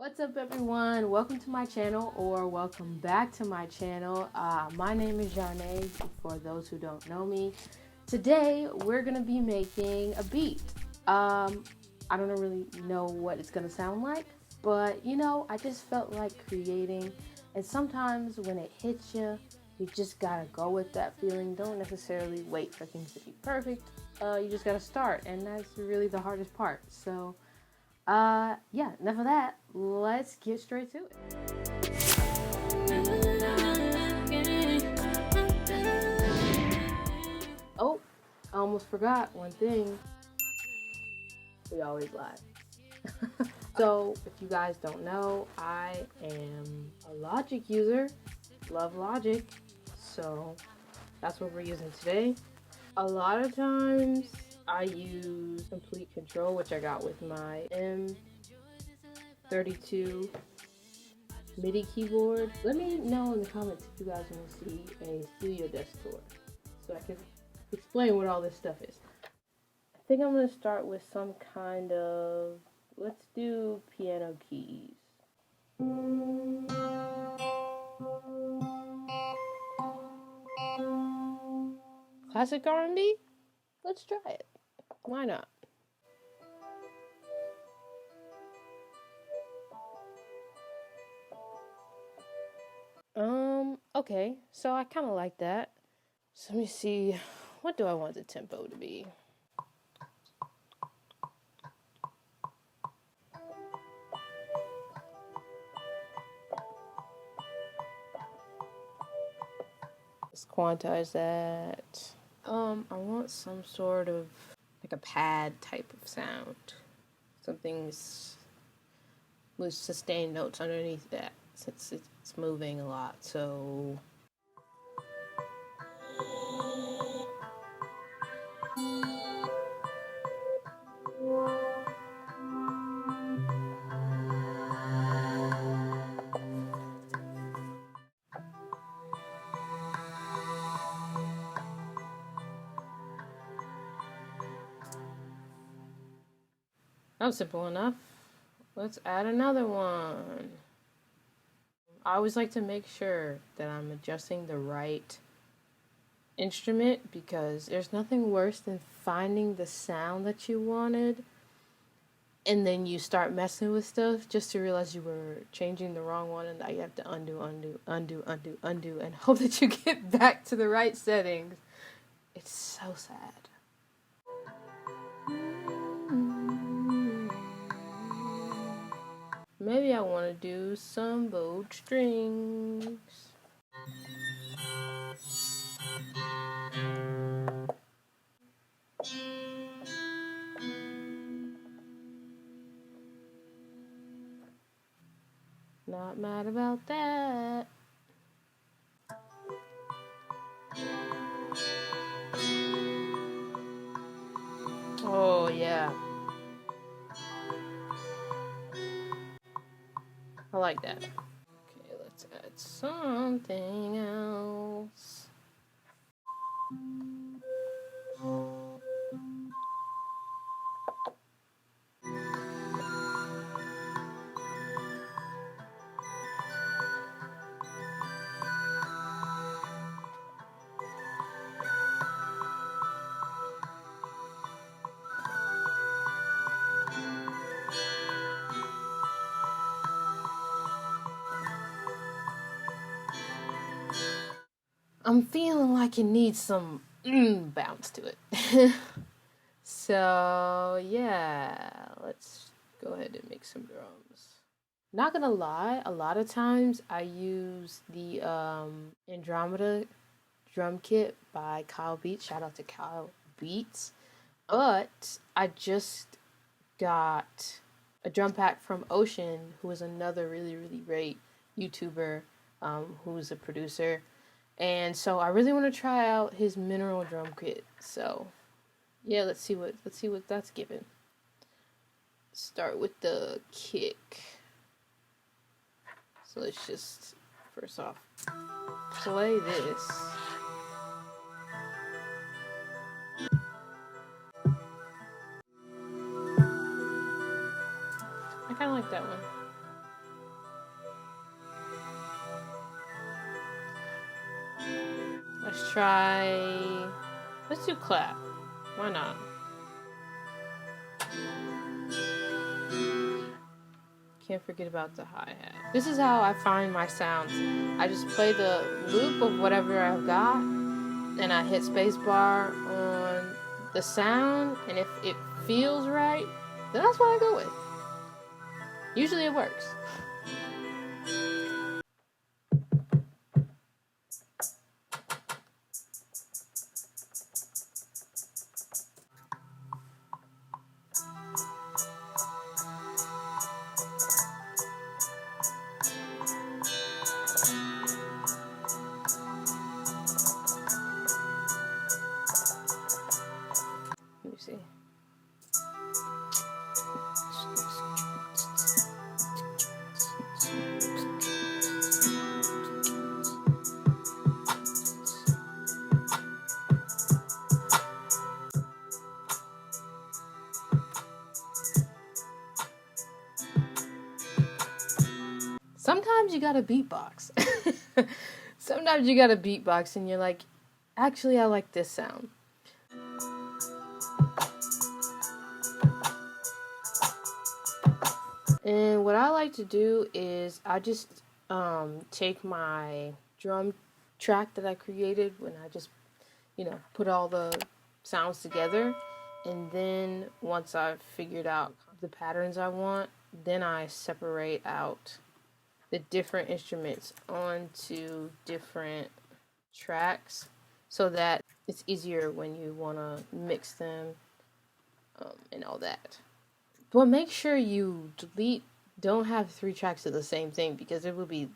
What's up, everyone? Welcome to my channel, or welcome back to my channel. My name is Dee.zhane, for those who don't know me. Today we're gonna be making a beat. I don't really know what it's gonna sound like, but I just felt like creating, and sometimes when it hits you, you just gotta go with that feeling. Don't necessarily wait for things to be perfect. You just gotta start, and that's really the hardest part. So yeah, enough of that. Let's get straight to it. Oh, I almost forgot one thing. We always lie. So, if you guys don't know, I am a Logic user. Love Logic. So, that's what we're using today. A lot of times, I use Complete Control, which I got with my M32 MIDI keyboard. Let me know in the comments if you guys want to see a studio desk tour so I can explain what all this stuff is. I think I'm going to start with some kind of, let's do piano keys. Classic R&B? Let's try it. Why not? Okay, so I kind of like that. So let me see, what do I want the tempo to be? Let's quantize that. I want some sort of like a pad type of sound. Something's with sustained notes underneath that, since it's moving a lot. So that was simple enough. Let's add another one. I always like to make sure that I'm adjusting the right instrument, because there's nothing worse than finding the sound that you wanted and then you start messing with stuff just to realize you were changing the wrong one, and now you have to undo, and hope that you get back to the right settings. It's so sad. Maybe I want to do some bowed strings. Not mad about that. Oh yeah, I like that. Okay, let's add something else. I'm feeling like it needs some bounce to it. So yeah, let's go ahead and make some drums. Not gonna lie, a lot of times I use the Andromeda drum kit by Kyle Beats. Shout out to Kyle Beats. But I just got a drum pack from Ocean, who is another really great YouTuber, who's a producer. And so I really want to try out his mineral drum kit. So yeah, let's see what that's given. Start with the kick. So let's just first off play this. I kind of like that one. let's do clap. Why not? Can't forget about the hi-hat. This is how I find my sounds. I just play the loop of whatever I've got, and I hit spacebar on the sound, and if it feels right, then that's what I go with. Usually it works. Let me see. Sometimes you gotta beatbox. Sometimes you gotta beatbox and you're like, actually, I like this sound. And what I like to do is I just take my drum track that I created when I just, put all the sounds together. And then once I've figured out the patterns I want, then I separate out the different instruments onto different tracks so that it's easier when you want to mix them and all that. But make sure you don't have 3 tracks of the same thing because it will be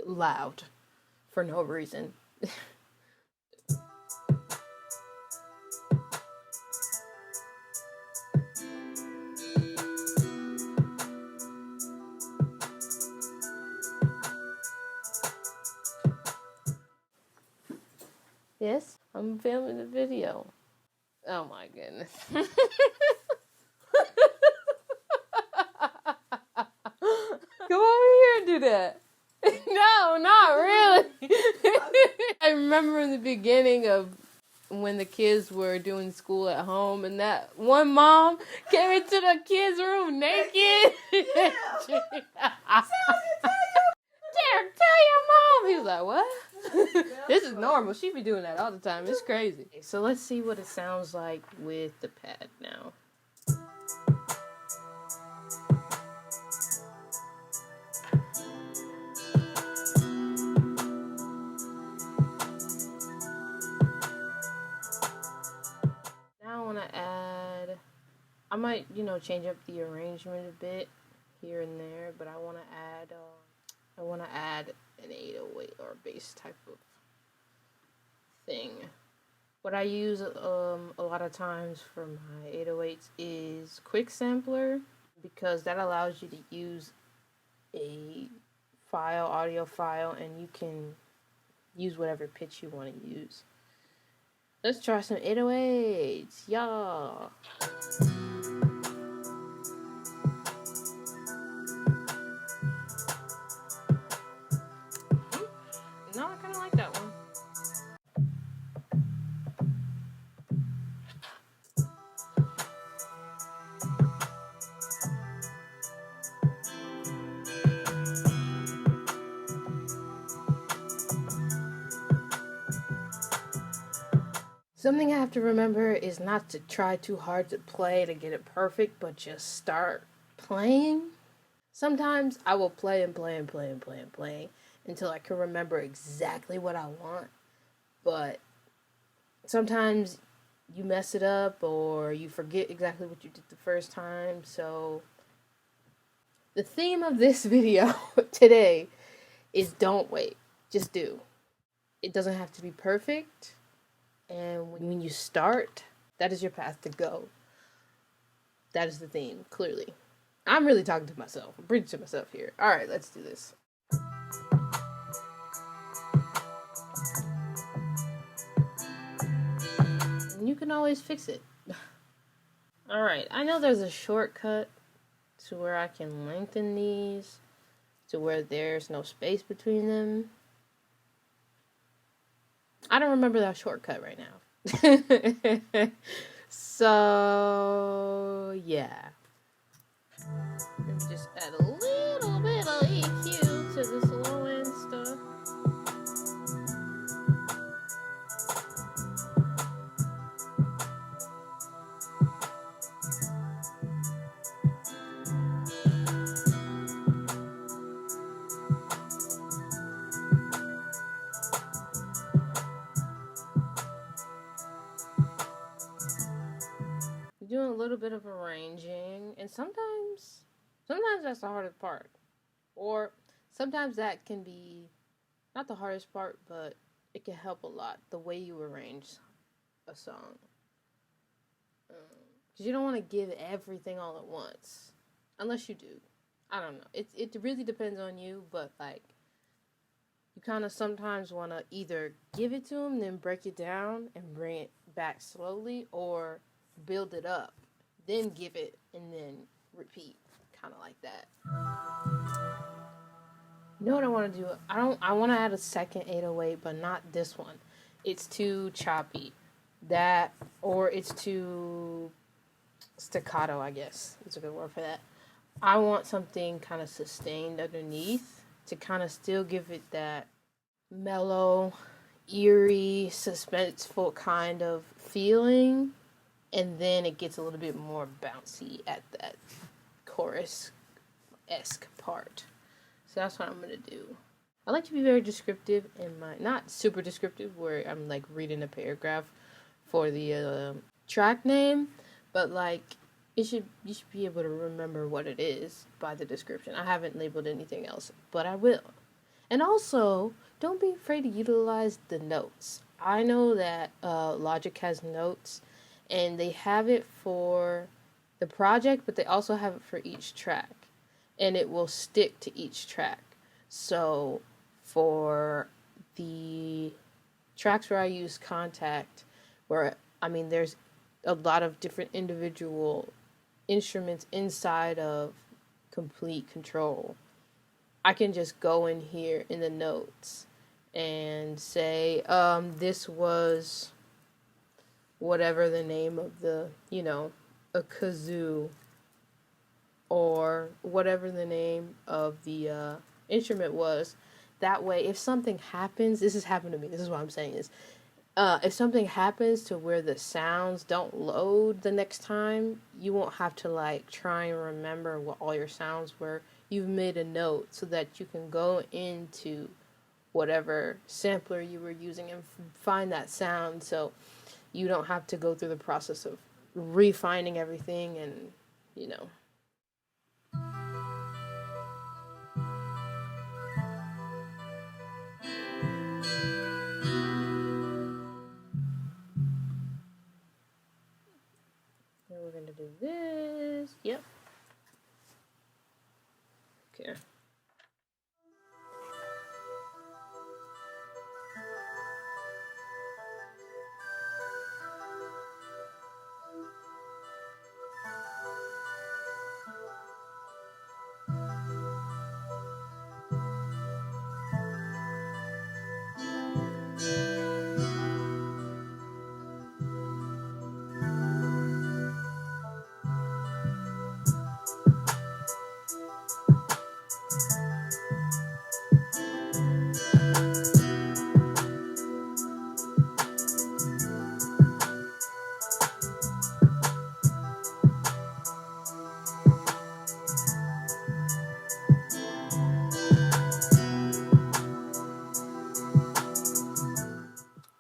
loud for no reason. Yes, I'm filming the video. Oh my goodness. Come over here and do that. No, not really. I remember in the beginning of when the kids were doing school at home and that one mom came into the kids' room naked. Yeah. Tell your mom. He was like, what? This is normal. She be doing that all the time. It's crazy. So let's see what it sounds like with the pad now. Now I want to add, I might, change up the arrangement a bit here and there, but I want to add an 808 or bass type of thing. What I use a lot of times for my 808s is Quick Sampler, because that allows you to use a audio file, and you can use whatever pitch you want to use. Let's try some 808s, y'all. No, I kind of like that one. Something I have to remember is not to try too hard to play to get it perfect, but just start playing. Sometimes I will play and play and play and play and play until I can remember exactly what I want. But sometimes you mess it up or you forget exactly what you did the first time. So the theme of this video today is don't wait, just do. It doesn't have to be perfect. And when you start, that is your path to go. That is the theme, clearly. I'm really talking to myself. I'm preaching to myself here. All right, let's do this. And you can always fix it. All right, I know there's a shortcut to where I can lengthen these to where there's no space between them. I don't remember that shortcut right now. So, yeah. Let me just add a little bit of EQ to this low end stuff. Doing a little bit of arranging, and sometimes that's the hardest part. Or sometimes that can be not the hardest part, but it can help a lot, the way you arrange a song. Because you don't want to give everything all at once. Unless you do. I don't know. It really depends on you, but like, you kind of sometimes want to either give it to them, then break it down and bring it back slowly, or build it up, then give it, and then repeat. Kind of like that. You know what I want to do? I want to add a second 808, but not this one. It's too choppy. That, or it's too staccato, I guess. It's a good word for that. I want something kind of sustained underneath to kind of still give it that mellow, eerie, suspenseful kind of feeling. And then it gets a little bit more bouncy at that chorus-esque part. So that's what I'm going to do. I like to be very descriptive in my, not super descriptive where I'm like reading a paragraph for the track name, but like you should be able to remember what it is by the description. I haven't labeled anything else, but I will. And also, don't be afraid to utilize the notes. I know that Logic has notes, and they have it for the project, but they also have it for each track. And it will stick to each track. So for the tracks where I use Contact, where, I mean, there's a lot of different individual instruments inside of Complete Control, I can just go in here in the notes and say, this was whatever the name of the, a kazoo, or whatever the name of the instrument was. That way, if something happens, this has happened to me, this is what I'm saying is, if something happens to where the sounds don't load the next time, you won't have to like try and remember what all your sounds were. You've made a note so that you can go into whatever sampler you were using and find that sound, so you don't have to go through the process of refining everything and, Then we're going to do this. Yep. Okay.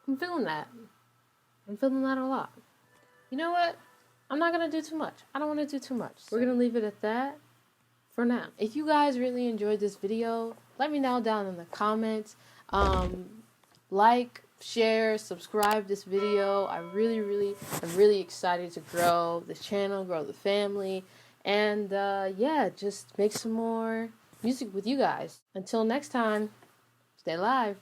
I'm feeling that. I'm feeling that a lot. You know what? I'm not going to do too much. I don't want to do too much. We're going to leave it at that for now. If you guys really enjoyed this video, let me know down in the comments. Like, share, subscribe this video. I'm really excited to grow this channel, grow the family, and yeah, just make some more music with you guys. Until next time, stay live.